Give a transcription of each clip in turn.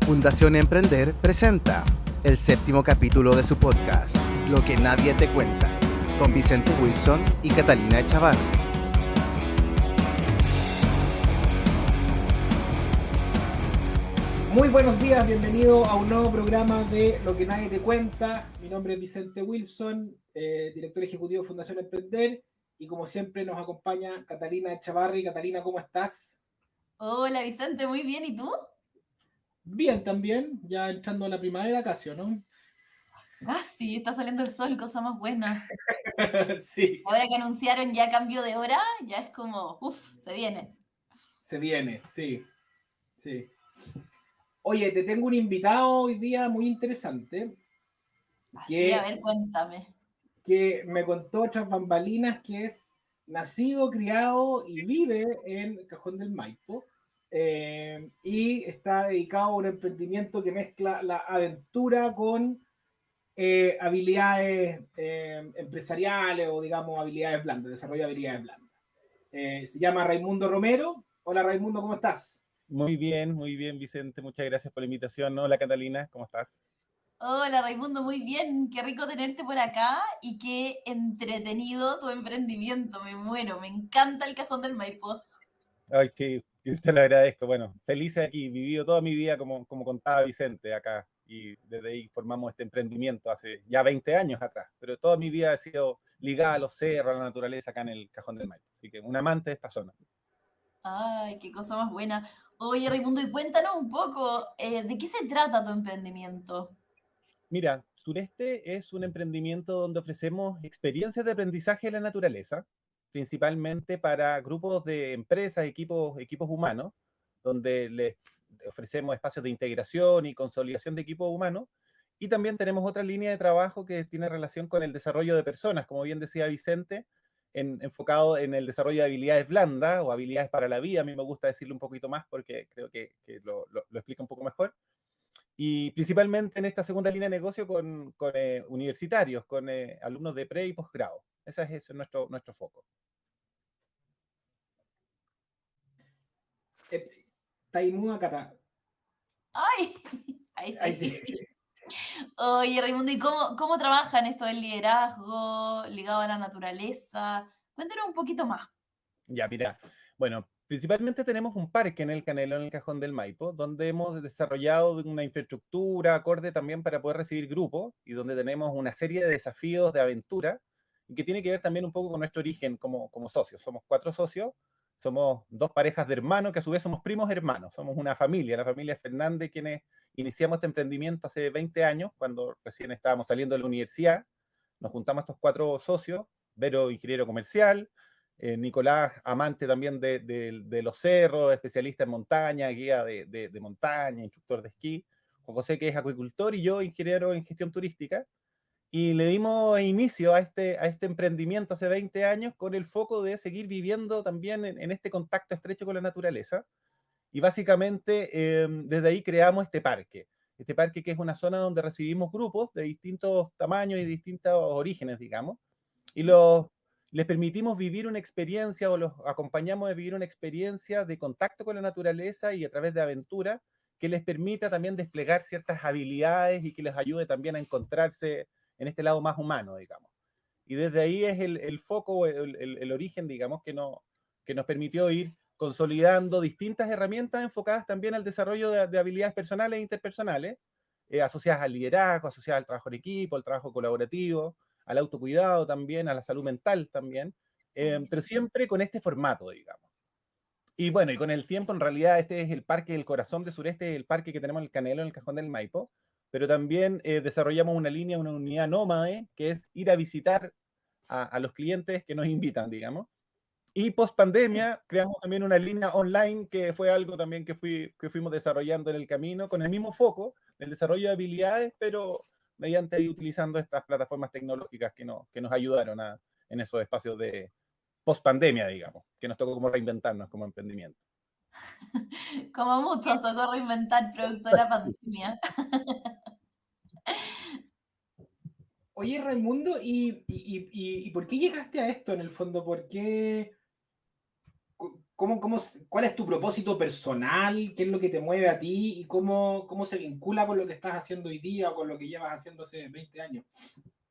Fundación Emprender presenta el séptimo capítulo de su podcast, Lo que nadie te cuenta, con Vicente Wilson y Catalina Echavarri. Muy buenos días, bienvenido a un nuevo programa de Lo que nadie te cuenta. Mi nombre es Vicente Wilson, director ejecutivo de Fundación Emprender, y como siempre nos acompaña Catalina Echavarri. Catalina, ¿cómo estás? Hola Vicente, muy bien, ¿y tú? Bien también, ya entrando a la primavera casi, ¿o no? Sí, está saliendo el sol, cosa más buena. Sí, Ahora que anunciaron ya cambio de hora, ya es como, se viene. se viene, sí, sí. Oye, te tengo un invitado hoy día muy interesante Así, a que ver, cuéntame. me contó tras bambalinas que es nacido, criado y vive en Cajón del Maipo, y está dedicado a un emprendimiento que mezcla la aventura con habilidades empresariales o digamos habilidades blandas, desarrollo de habilidades blandas. Se llama Raimundo Romero. Hola Raimundo, ¿cómo estás? Muy bien, Vicente. Muchas gracias por la invitación. Hola, Catalina, ¿cómo estás? Hola Raimundo, muy bien, qué rico tenerte por acá y qué entretenido tu emprendimiento, me muero, me encanta el Cajón del Maipo. Ay, sí, te lo agradezco. Bueno, feliz aquí. Vivido toda mi vida, como contaba Vicente, acá. Y desde ahí formamos este emprendimiento hace ya 20 años atrás. Pero toda mi vida ha sido ligada a los cerros, a la naturaleza, acá en el Cajón del Maipo. Así que un amante de esta zona. Ay, qué cosa más buena. Oye Raimundo, y cuéntanos un poco, ¿de qué se trata tu emprendimiento? Mira, Sureste es un emprendimiento donde ofrecemos experiencias de aprendizaje en la naturaleza, principalmente para grupos de empresas, equipos humanos, donde les ofrecemos espacios de integración y consolidación de equipos humanos. Y también tenemos otra línea de trabajo que tiene relación con el desarrollo de personas, como bien decía Vicente, enfocado en el desarrollo de habilidades blandas o habilidades para la vida. A mí me gusta decirlo un poquito más porque creo que lo explica un poco mejor. Y principalmente en esta segunda línea de negocio con universitarios, con alumnos de pre y posgrado. Ese es nuestro foco. Taimua Cata. Ay, ahí Ahí sí. sí. Oye, Raimundo, ¿y cómo trabajan esto del liderazgo ligado a la naturaleza? Cuéntanos un poquito más. Ya, mira. Bueno, principalmente tenemos un parque en el Canelo, en el Cajón del Maipo, donde hemos desarrollado una infraestructura acorde también para poder recibir grupos y donde tenemos una serie de desafíos de aventura y que tiene que ver también un poco con nuestro origen como socios. Somos 4 socios, somos 2 parejas de hermanos que a su vez somos primos hermanos, somos una familia, la familia Fernández, quienes iniciamos este emprendimiento hace 20 años, cuando recién estábamos saliendo de la universidad. Nos juntamos estos 4 socios, Vero, ingeniero comercial, Nicolás, amante también de los cerros, especialista en montaña, guía de montaña, instructor de esquí. Juan José, que es acuicultor, y yo, ingeniero en gestión turística. Y le dimos inicio a este emprendimiento hace 20 años con el foco de seguir viviendo también en este contacto estrecho con la naturaleza. Y básicamente desde ahí creamos este parque. Este parque que es una zona donde recibimos grupos de distintos tamaños y distintos orígenes, digamos, y les permitimos vivir una experiencia o los acompañamos a vivir una experiencia de contacto con la naturaleza y a través de aventura que les permita también desplegar ciertas habilidades y que les ayude también a encontrarse en este lado más humano, digamos. Y desde ahí es el foco, el origen, digamos, que nos permitió ir consolidando distintas herramientas enfocadas también al desarrollo de habilidades personales e interpersonales, asociadas al liderazgo, asociadas al trabajo en equipo, al trabajo colaborativo, al autocuidado también, a la salud mental también, Ay, pero sí. siempre con este formato, digamos. Y bueno, y con el tiempo, en realidad, este es el parque del corazón de Sureste, el parque que tenemos en el Canelo, en el Cajón del Maipo, pero también desarrollamos una línea, una unidad nómade, que es ir a visitar a los clientes que nos invitan, digamos. Y post pandemia creamos también una línea online que fue algo también que fuimos desarrollando en el camino con el mismo foco, el desarrollo de habilidades, pero mediante ahí utilizando estas plataformas tecnológicas que nos ayudaron en esos espacios de post pandemia, digamos, que nos tocó como reinventarnos como emprendimiento. Como mucho, socorro inventar producto de la pandemia. Oye, Raimundo, ¿y por qué llegaste a esto en el fondo? ¿Por qué? ¿Cuál es tu propósito personal? ¿Qué es lo que te mueve a ti? ¿Y cómo se vincula con lo que estás haciendo hoy día o con lo que llevas haciendo hace 20 años?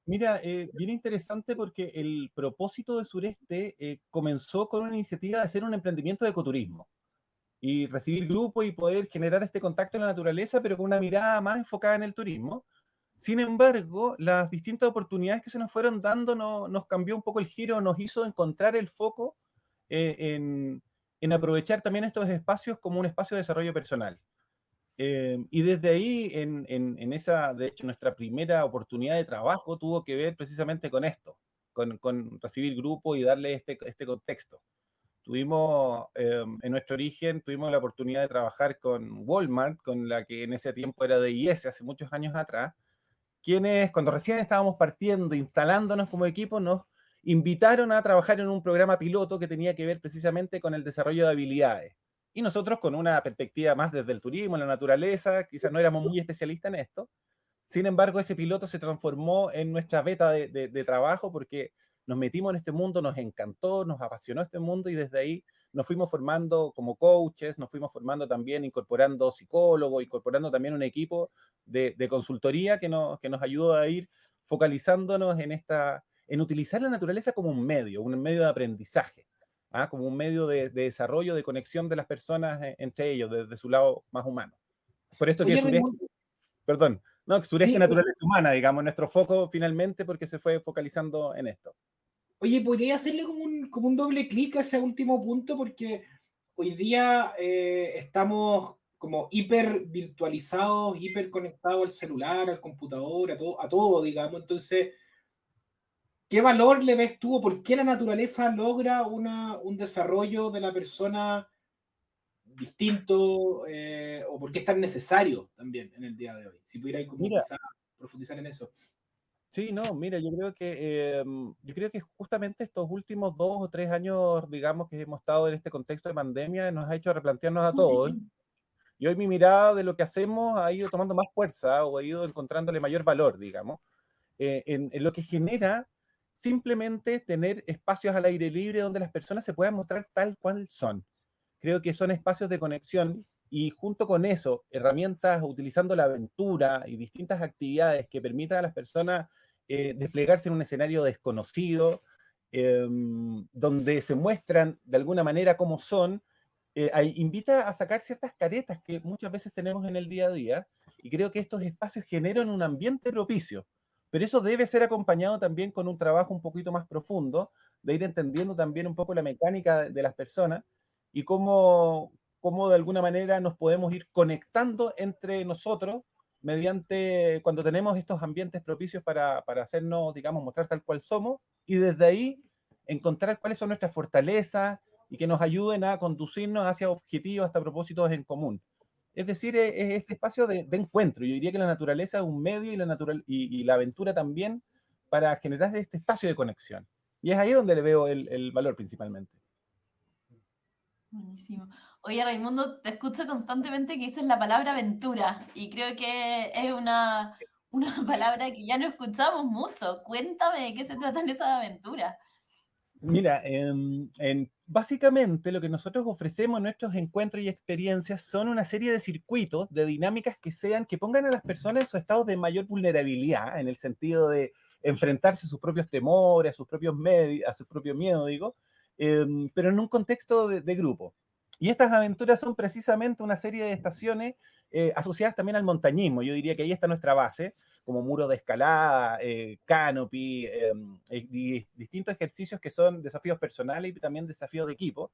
Mira, bien interesante porque el propósito de Sureste comenzó con una iniciativa de hacer un emprendimiento de ecoturismo y recibir grupos y poder generar este contacto en la naturaleza, pero con una mirada más enfocada en el turismo. Sin embargo, las distintas oportunidades que se nos fueron dando nos cambió un poco el giro, nos hizo encontrar el foco eh, en, en aprovechar también estos espacios como un espacio de desarrollo personal. Y desde ahí, en esa, de hecho, nuestra primera oportunidad de trabajo tuvo que ver precisamente con esto, con recibir grupos y darle este contexto. Tuvimos, en nuestro origen, tuvimos la oportunidad de trabajar con Walmart, con la que en ese tiempo era de IS, hace muchos años atrás, quienes cuando recién estábamos partiendo, instalándonos como equipo, nos invitaron a trabajar en un programa piloto que tenía que ver precisamente con el desarrollo de habilidades. Y nosotros con una perspectiva más desde el turismo, la naturaleza, quizás no éramos muy especialistas en esto. Sin embargo, ese piloto se transformó en nuestra beta de trabajo porque nos metimos en este mundo, nos encantó, nos apasionó este mundo y desde ahí nos fuimos formando como coaches, nos fuimos formando también incorporando psicólogos, incorporando también un equipo de consultoría que nos ayudó a ir focalizándonos en utilizar la naturaleza como un medio de aprendizaje, ¿ah? Como un medio de desarrollo, de conexión de las personas entre ellos, desde su lado más humano. Por esto que Oye, Sureste, Raimundo, perdón, no, Sureste sí, Naturaleza Humana, digamos, nuestro foco finalmente porque se fue focalizando en esto. oye, podría hacerle como un doble clic a ese último punto porque hoy día estamos como hiper virtualizados, hiper conectados al celular, al computador, a todo, digamos. Entonces, ¿qué valor le ves tú o por qué la naturaleza logra un desarrollo de la persona distinto o por qué es tan necesario también en el día de hoy? Si pudierais como Mira, quizás profundizar en eso. sí, no, mira, yo creo que justamente estos últimos 2 o 3 años, digamos, que hemos estado en este contexto de pandemia, nos ha hecho replantearnos a todos. Y hoy mi mirada de lo que hacemos ha ido tomando más fuerza o ha ido encontrándole mayor valor, digamos, en lo que genera simplemente tener espacios al aire libre donde las personas se puedan mostrar tal cual son. Creo que son espacios de conexión y junto con eso, herramientas utilizando la aventura y distintas actividades que permitan a las personas desplegarse en un escenario desconocido, donde se muestran de alguna manera cómo son, invita a sacar ciertas caretas que muchas veces tenemos en el día a día y creo que estos espacios generan un ambiente propicio. Pero eso debe ser acompañado también con un trabajo un poquito más profundo, de ir entendiendo también un poco la mecánica de las personas y cómo de alguna manera nos podemos ir conectando entre nosotros mediante cuando tenemos estos ambientes propicios para hacernos, digamos, mostrar tal cual somos y desde ahí encontrar cuáles son nuestras fortalezas y que nos ayuden a conducirnos hacia objetivos, hasta propósitos en común. Es decir, es este espacio de encuentro. Yo diría que la naturaleza es un medio y la aventura también para generar este espacio de conexión. Y es ahí donde le veo el valor principalmente. Buenísimo. Oye, Raimundo, te escucho constantemente que dices la palabra aventura y creo que es una palabra que ya no escuchamos mucho. Cuéntame de qué se tratan esas aventuras. Mira, básicamente lo que nosotros ofrecemos en nuestros encuentros y experiencias son una serie de circuitos, de dinámicas que pongan a las personas en su estado de mayor vulnerabilidad, en el sentido de enfrentarse a sus propios temores, a sus propios miedos, digo, pero en un contexto de grupo. Y estas aventuras son precisamente una serie de estaciones asociadas también al montañismo. Yo diría que ahí está nuestra base, como muro de escalada, canopy, y distintos ejercicios que son desafíos personales y también desafíos de equipo,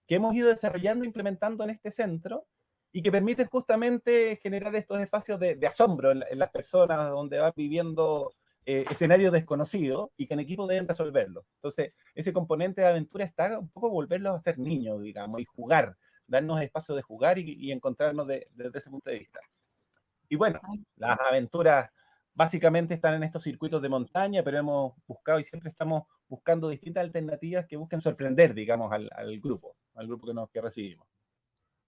que hemos ido desarrollando e implementando en este centro y que permiten justamente generar estos espacios de asombro en las personas donde van viviendo escenarios desconocidos y que en equipo deben resolverlo. Entonces, ese componente de aventura está un poco volverlos a ser niños, digamos, y jugar, darnos espacio de jugar y encontrarnos desde ese punto de vista. Y bueno, las aventuras básicamente están en estos circuitos de montaña, pero hemos buscado y siempre estamos buscando distintas alternativas que busquen sorprender, digamos, al grupo que recibimos.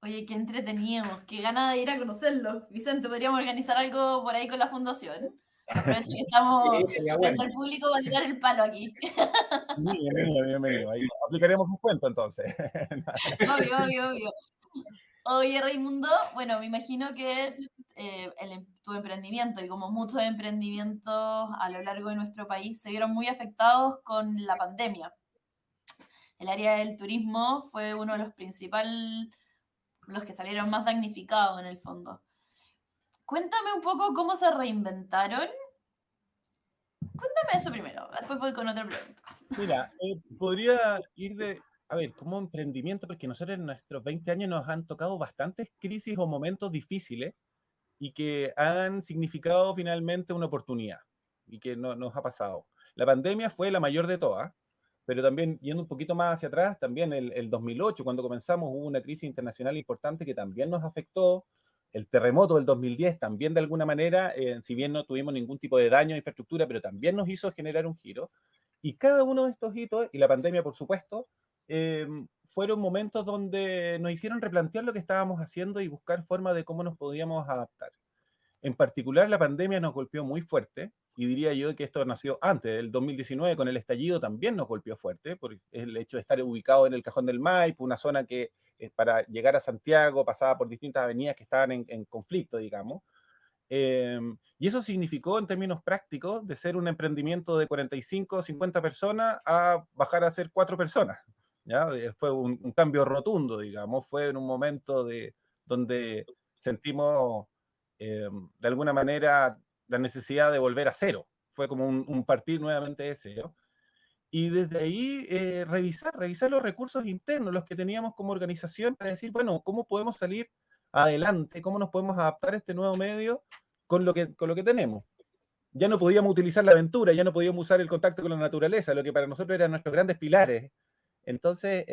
Oye, qué entretenido, qué gana de ir a conocerlos. Vicente, podríamos organizar algo por ahí con la fundación. Aprovecho que estamos Sí, sería frente bueno. al público para tirar el palo aquí. Bienvenido, bienvenido. Ahí aplicaremos un cuento entonces. Obvio, obvio, obvio. Oye, Raimundo, bueno, me imagino que tu emprendimiento y como muchos emprendimientos a lo largo de nuestro país se vieron muy afectados con la pandemia. El área del turismo fue uno de los principales, los que salieron más damnificados en el fondo. Cuéntame un poco cómo se reinventaron. Cuéntame eso primero, después voy con otra pregunta. Mira, podría ir a ver, como emprendimiento, porque nosotros en nuestros 20 años nos han tocado bastantes crisis o momentos difíciles y que han significado finalmente una oportunidad y que nos ha pasado. La pandemia fue la mayor de todas, pero también yendo un poquito más hacia atrás, también el 2008, cuando comenzamos, hubo una crisis internacional importante que también nos afectó. El terremoto del 2010 también de alguna manera, si bien no tuvimos ningún tipo de daño a infraestructura, pero también nos hizo generar un giro. Y cada uno de estos hitos, y la pandemia por supuesto, fueron momentos donde nos hicieron replantear lo que estábamos haciendo y buscar formas de cómo nos podíamos adaptar. En particular, la pandemia nos golpeó muy fuerte, y diría yo que esto nació antes del 2019, con el estallido también nos golpeó fuerte, por el hecho de estar ubicado en el Cajón del Maipo, una zona que para llegar a Santiago pasaba por distintas avenidas que estaban en conflicto, digamos. Y eso significó, en términos prácticos, de ser un emprendimiento de 45 o 50 personas a bajar a ser 4 personas. ¿Ya? Fue un cambio rotundo, digamos. Fue en un momento donde sentimos, de alguna manera, la necesidad de volver a cero. Fue como un partir nuevamente de cero. Y desde ahí revisar los recursos internos, los que teníamos como organización, para decir, bueno, ¿cómo podemos salir adelante? ¿Cómo nos podemos adaptar a este nuevo medio con lo que tenemos? Ya no podíamos utilizar la aventura, ya no podíamos usar el contacto con la naturaleza, lo que para nosotros eran nuestros grandes pilares. Entonces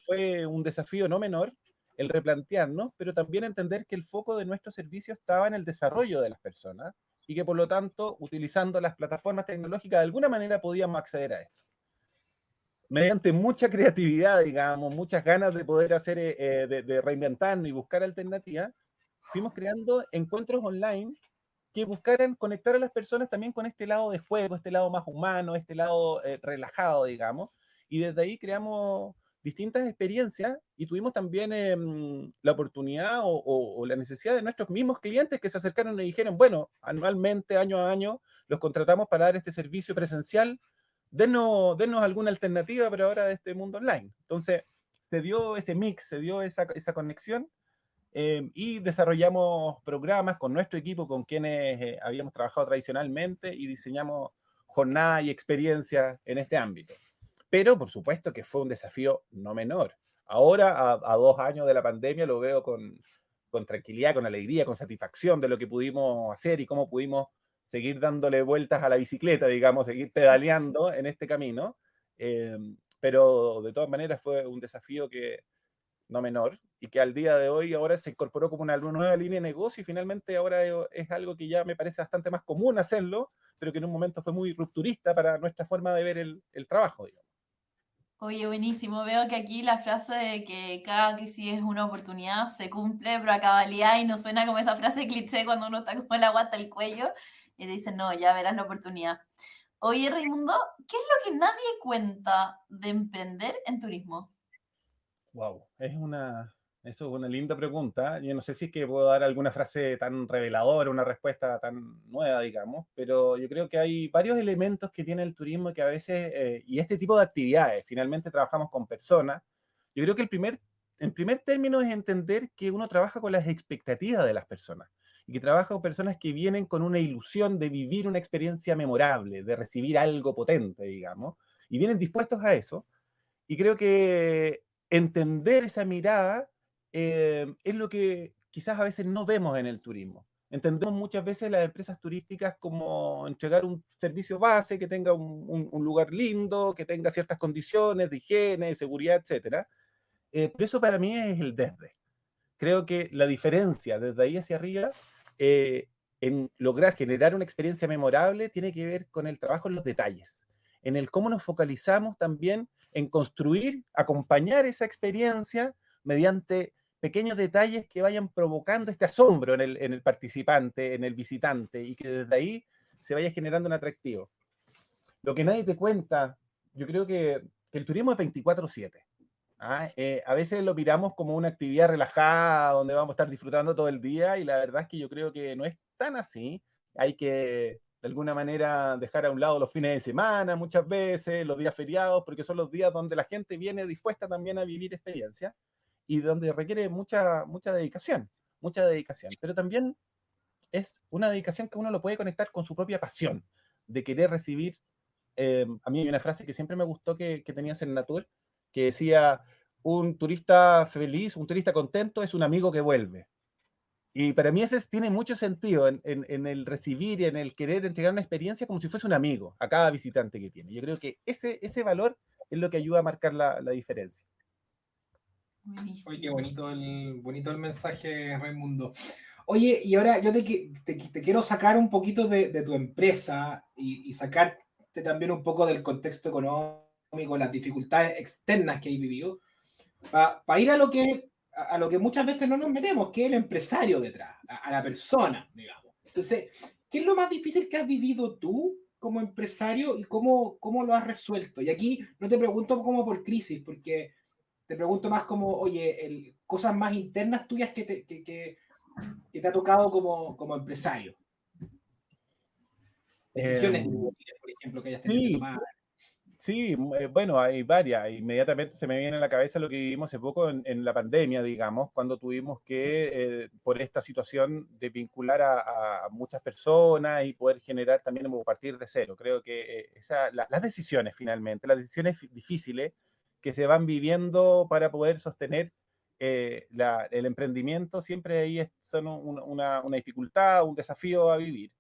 fue un desafío no menor el replantearnos, pero también entender que el foco de nuestro servicio estaba en el desarrollo de las personas y que por lo tanto, utilizando las plataformas tecnológicas, de alguna manera podíamos acceder a esto. Mediante mucha creatividad, digamos, muchas ganas de poder hacer, de reinventarnos y buscar alternativas, fuimos creando encuentros online que buscaran conectar a las personas también con este lado de juego, este lado más humano, este lado relajado, digamos, y desde ahí creamos distintas experiencias y tuvimos también la oportunidad o la necesidad de nuestros mismos clientes que se acercaron y dijeron, bueno, anualmente, año a año, los contratamos para dar este servicio presencial, denos alguna alternativa, pero ahora de este mundo online. Entonces, se dio ese mix, se dio esa conexión y desarrollamos programas con nuestro equipo, con quienes habíamos trabajado tradicionalmente y diseñamos jornadas y experiencias en este ámbito. Pero, por supuesto, que fue un desafío no menor. Ahora, a 2 años de la pandemia, lo veo con tranquilidad, con alegría, con satisfacción de lo que pudimos hacer y cómo pudimos seguir dándole vueltas a la bicicleta, digamos, seguir pedaleando en este camino. Pero de todas maneras fue un desafío que no menor y que al día de hoy ahora se incorporó como una nueva línea de negocio y finalmente ahora es algo que ya me parece bastante más común hacerlo, pero que en un momento fue muy rupturista para nuestra forma de ver el trabajo, digamos. Oye, buenísimo. Veo que aquí la frase de que cada crisis es una oportunidad se cumple, pero a cabalidad y no suena como esa frase cliché cuando uno está como el agua hasta el cuello y te dicen, no, ya verás la oportunidad. Oye, Raimundo, ¿qué es lo que nadie cuenta de emprender en turismo? Wow, eso es una linda pregunta. Yo no sé si es que puedo dar alguna frase tan reveladora, una respuesta tan nueva, digamos, pero yo creo que hay varios elementos que tiene el turismo que a veces, y este tipo de actividades, finalmente trabajamos con personas. Yo creo que en primer término es entender que uno trabaja con las expectativas de las personas y que trabaja con personas que vienen con una ilusión de vivir una experiencia memorable, de recibir algo potente, digamos, y vienen dispuestos a eso. Y creo que entender esa mirada es lo que quizás a veces no vemos en el turismo. Entendemos muchas veces las empresas turísticas como entregar un servicio base, que tenga un lugar lindo, que tenga ciertas condiciones de higiene, de seguridad, etc. Pero eso para mí es el desde. Creo que la diferencia desde ahí hacia arriba en lograr generar una experiencia memorable tiene que ver con el trabajo en los detalles, en el cómo nos focalizamos también en construir, acompañar esa experiencia mediante pequeños detalles que vayan provocando este asombro en el participante, en el visitante, y que desde ahí se vaya generando un atractivo. Lo que nadie te cuenta, yo creo que el turismo es 24/7. A veces lo miramos como una actividad relajada, donde vamos a estar disfrutando todo el día, y la verdad es que yo creo que no es tan así. Hay que, de alguna manera, dejar a un lado los fines de semana, muchas veces, los días feriados, porque son los días donde la gente viene dispuesta también a vivir experiencias, y donde requiere mucha dedicación, mucha dedicación. Pero también es una dedicación que uno lo puede conectar con su propia pasión, de querer recibir. A mí hay una frase que siempre me gustó que tenía Sennatur, que decía: un turista feliz, un turista contento es un amigo que vuelve. Y para mí ese tiene mucho sentido en el recibir y en el querer entregar una experiencia como si fuese un amigo a cada visitante que tiene. Yo creo que ese valor es lo que ayuda a marcar la diferencia. Buenísimo. Oye, qué bonito el mensaje, Raimundo. Oye, y ahora yo te quiero sacar un poquito de tu empresa y sacarte también un poco del contexto económico, las dificultades externas que hay vivido, para ir a lo que muchas veces no nos metemos, que es el empresario detrás, a la persona, digamos. Entonces, ¿qué es lo más difícil que has vivido tú como empresario y cómo lo has resuelto? Y aquí no te pregunto como por crisis, porque te pregunto más como, oye, cosas más internas tuyas que te ha tocado como empresario. Decisiones difíciles, por ejemplo, que hayas tenido que tomar. Sí, bueno, hay varias. Inmediatamente se me viene a la cabeza lo que vivimos hace poco en la pandemia, digamos, cuando tuvimos que, por esta situación de vincular a muchas personas y poder generar también a partir de cero. Creo que las decisiones finalmente, las decisiones difíciles que se van viviendo para poder sostener el emprendimiento, siempre ahí son una dificultad, un desafío a vivir.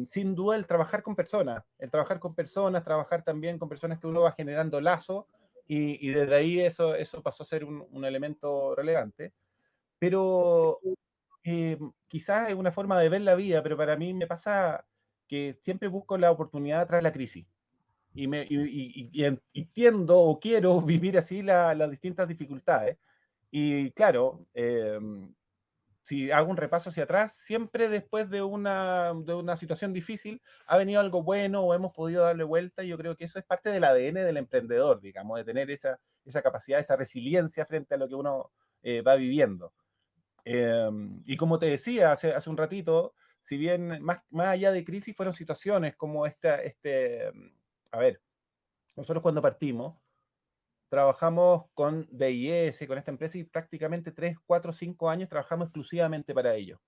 Sin duda el trabajar con personas, trabajar también con personas que uno va generando lazo, y desde ahí eso pasó a ser un elemento relevante. Pero quizás es una forma de ver la vida, pero para mí me pasa que siempre busco la oportunidad tras la crisis. Y tiendo o quiero vivir así las distintas dificultades. Y claro, si hago un repaso hacia atrás, siempre después de una situación difícil ha venido algo bueno o hemos podido darle vuelta. Y yo creo que eso es parte del ADN del emprendedor, digamos, de tener esa capacidad, esa resiliencia frente a lo que uno va viviendo. Y como te decía hace un ratito, si bien más allá de crisis fueron situaciones como a ver, nosotros cuando partimos, trabajamos con DIS, con esta empresa, y prácticamente 3, 4, 5 años trabajamos exclusivamente para ellos.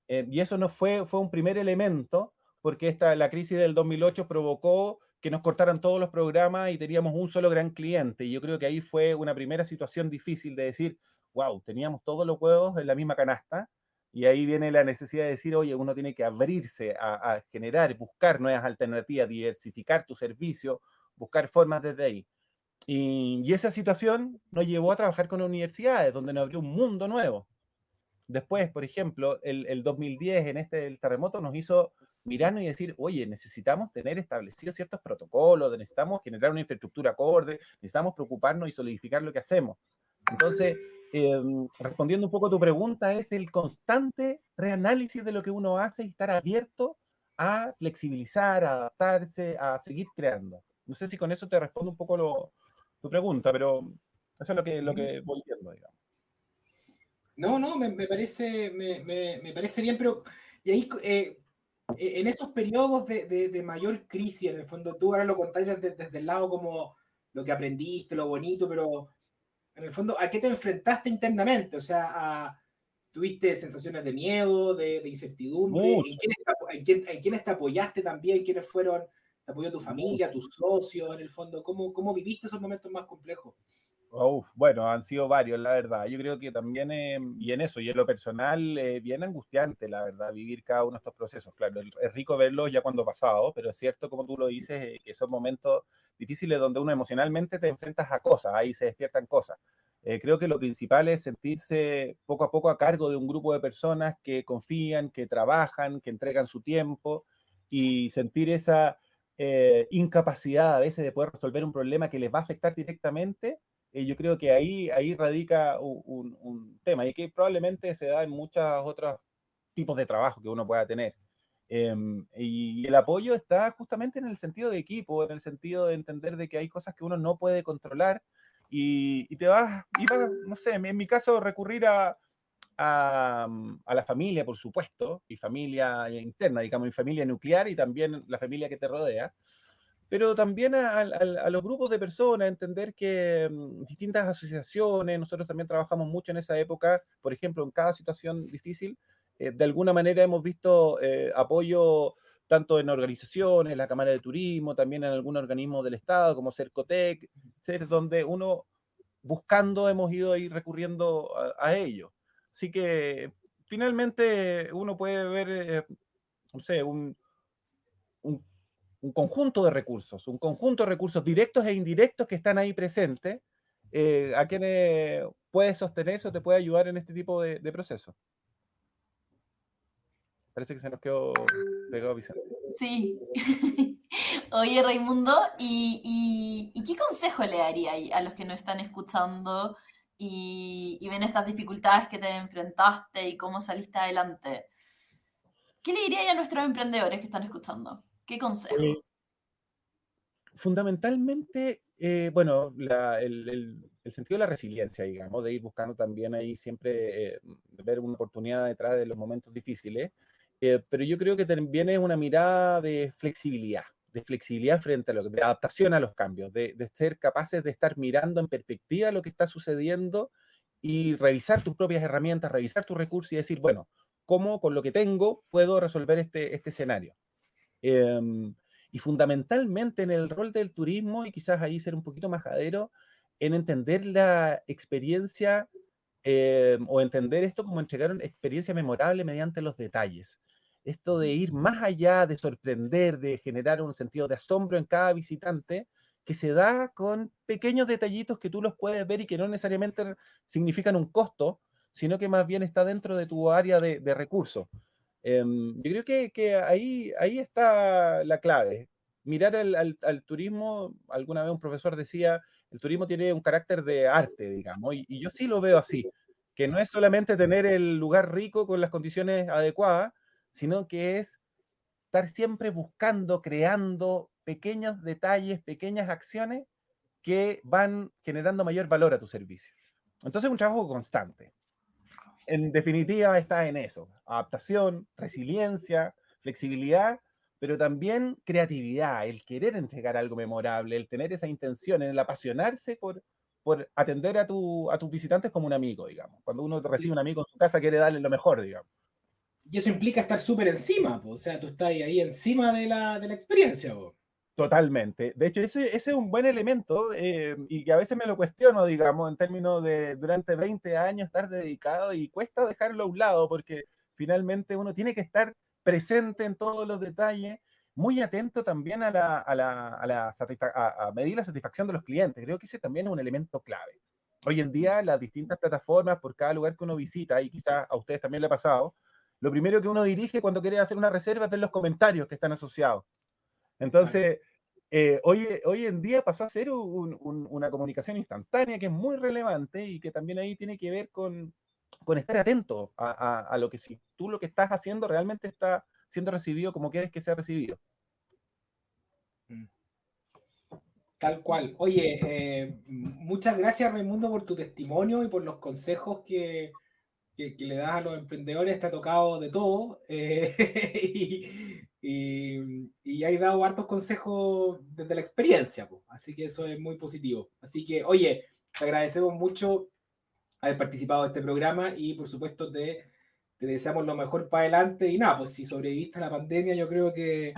Y eso no fue un primer elemento, porque la crisis del 2008 provocó que nos cortaran todos los programas y teníamos un solo gran cliente. Y yo creo que ahí fue una primera situación difícil de decir, wow, teníamos todos los huevos en la misma canasta. Y ahí viene la necesidad de decir, oye, uno tiene que abrirse a generar, buscar nuevas alternativas, diversificar tu servicio, buscar formas desde ahí. Y esa situación nos llevó a trabajar con universidades, donde nos abrió un mundo nuevo. Después, por ejemplo, el 2010, el terremoto, nos hizo mirarnos y decir, oye, necesitamos tener establecidos ciertos protocolos, necesitamos generar una infraestructura acorde, necesitamos preocuparnos y solidificar lo que hacemos. Entonces, respondiendo un poco a tu pregunta, es el constante reanálisis de lo que uno hace y estar abierto a flexibilizar, a adaptarse, a seguir creando. No sé si con eso te respondo un poco tu pregunta, pero eso es lo que voy viendo, digamos. No, me parece bien, pero y ahí en esos periodos de mayor crisis, en el fondo tú ahora lo contáis desde el lado como lo que aprendiste, lo bonito, pero en el fondo, ¿a qué te enfrentaste internamente? O sea, ¿tuviste sensaciones de miedo, de incertidumbre? ¿En quiénes te apoyaste también? ¿Quiénes fueron? ¿Te apoyó tu familia, tus socios? En el fondo, ¿cómo viviste esos momentos más complejos? Bueno, han sido varios, la verdad. Yo creo que también, y en lo personal, bien angustiante, la verdad, vivir cada uno de estos procesos. Claro, es rico verlos ya cuando ha pasado, pero es cierto, como tú lo dices, que son momentos difíciles donde uno emocionalmente te enfrentas a cosas, ahí se despiertan cosas. Creo que lo principal es sentirse poco a poco a cargo de un grupo de personas que confían, que trabajan, que entregan su tiempo, y sentir esa incapacidad a veces de poder resolver un problema que les va a afectar directamente. Yo creo que ahí radica un tema, y que probablemente se da en muchos otros tipos de trabajo que uno pueda tener. Y el apoyo está justamente en el sentido de equipo, en el sentido de entender de que hay cosas que uno no puede controlar y vas, no sé, en mi caso, recurrir a la familia, por supuesto, y familia interna, digamos, mi familia nuclear y también la familia que te rodea, pero también a los grupos de personas, entender que distintas asociaciones, nosotros también trabajamos mucho en esa época, por ejemplo, en cada situación difícil, de alguna manera hemos visto apoyo tanto en organizaciones, la Cámara de Turismo, también en algún organismo del Estado, como Cercotec, donde uno buscando hemos ido ahí recurriendo a ello. Así que finalmente uno puede ver, no sé, un conjunto de recursos, un conjunto de recursos directos e indirectos que están ahí presentes, a quienes puedes sostener eso, te puede ayudar en este tipo de procesos. Parece que se nos quedó pegado Vicente. Sí. Oye, Raimundo, ¿y qué consejo le daría a los que nos están escuchando y ven estas dificultades que te enfrentaste y cómo saliste adelante? ¿Qué le diría a nuestros emprendedores que están escuchando? ¿Qué consejo? Fundamentalmente, bueno, el sentido de la resiliencia, digamos, de ir buscando también ahí siempre ver una oportunidad detrás de los momentos difíciles, pero yo creo que también es una mirada de flexibilidad frente a de adaptación a los cambios, de ser capaces de estar mirando en perspectiva lo que está sucediendo y revisar tus propias herramientas, revisar tus recursos y decir, bueno, ¿cómo con lo que tengo puedo resolver este escenario? Y fundamentalmente en el rol del turismo, y quizás ahí ser un poquito majadero, en entender la experiencia o entender esto como entregar una experiencia memorable mediante los detalles. Esto de ir más allá, de sorprender, de generar un sentido de asombro en cada visitante, que se da con pequeños detallitos que tú los puedes ver y que no necesariamente significan un costo, sino que más bien está dentro de tu área de recursos. Yo creo que ahí está la clave. Mirar al turismo, alguna vez un profesor decía, el turismo tiene un carácter de arte, digamos, y yo sí lo veo así, que no es solamente tener el lugar rico con las condiciones adecuadas, sino que es estar siempre buscando, creando pequeños detalles, pequeñas acciones que van generando mayor valor a tu servicio. Entonces es un trabajo constante. En definitiva está en eso, adaptación, resiliencia, flexibilidad, pero también creatividad, el querer entregar algo memorable, el tener esa intención, el apasionarse por atender a tus visitantes como un amigo, digamos. Cuando uno recibe un amigo en su casa, quiere darle lo mejor, digamos. Y eso implica estar súper encima, po. O sea, tú estás ahí encima de la experiencia, po. Totalmente. De hecho, ese es un buen elemento y que a veces me lo cuestiono, digamos, en términos de durante 20 años estar dedicado y cuesta dejarlo a un lado porque finalmente uno tiene que estar presente en todos los detalles, muy atento también a medir la satisfacción de los clientes. Creo que ese también es un elemento clave. Hoy en día, las distintas plataformas, por cada lugar que uno visita, y quizás a ustedes también le ha pasado, lo primero que uno dirige cuando quiere hacer una reserva es ver los comentarios que están asociados. Entonces, hoy en día pasó a ser una comunicación instantánea que es muy relevante y que también ahí tiene que ver con estar atento a lo que si tú lo que estás haciendo realmente está siendo recibido como quieres que sea recibido. Tal cual. Oye, muchas gracias, Raimundo, por tu testimonio y por los consejos que le das a los emprendedores. Te ha tocado de todo y hay dado hartos consejos desde la experiencia, po. Así que eso es muy positivo. Así que, oye, te agradecemos mucho haber participado de este programa y por supuesto te deseamos lo mejor para adelante y nada, pues si sobreviviste a la pandemia yo creo que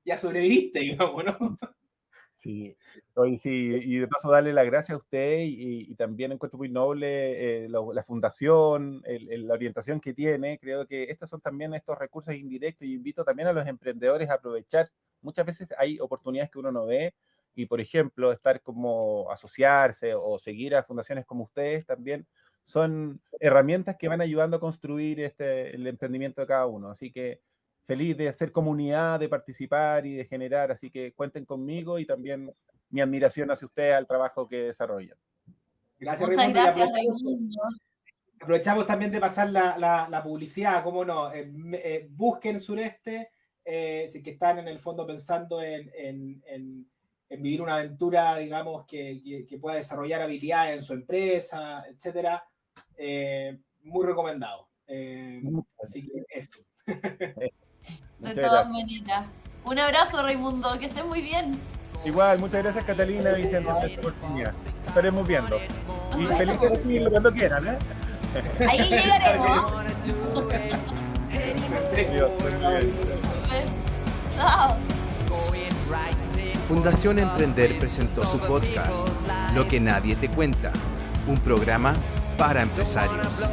ya sobreviviste, digamos, ¿no? Sí, hoy sí, y de paso darle las gracias a usted y también encuentro muy noble la fundación, la orientación que tiene. Creo que estos son también estos recursos indirectos y invito también a los emprendedores a aprovechar. Muchas veces hay oportunidades que uno no ve y, por ejemplo, estar como asociarse o seguir a fundaciones como ustedes también son herramientas que van ayudando a construir el emprendimiento de cada uno. Así que feliz de hacer comunidad, de participar y de generar, así que cuenten conmigo y también mi admiración hacia ustedes al trabajo que desarrollan. Gracias, Muchas Raimundo, y gracias, aprovecha eso. Raimundo. aprovechamos también de pasar la publicidad, cómo no, busquen Sureste, si que están en el fondo pensando en vivir una aventura, digamos, que pueda desarrollar habilidades en su empresa, etcétera. Muy recomendado. Así que eso. De todas maneras. Un abrazo, Raimundo, que estés muy bien. Igual, muchas gracias Catalina, Vicente, por esta oportunidad. Estaremos viendo. Y feliz de recibirlo cuando quieran, ¿eh? Ahí llegaremos. Adiós, muy bien. Chao. Fundación Emprender presentó su podcast, Lo que nadie te cuenta, un programa para empresarios.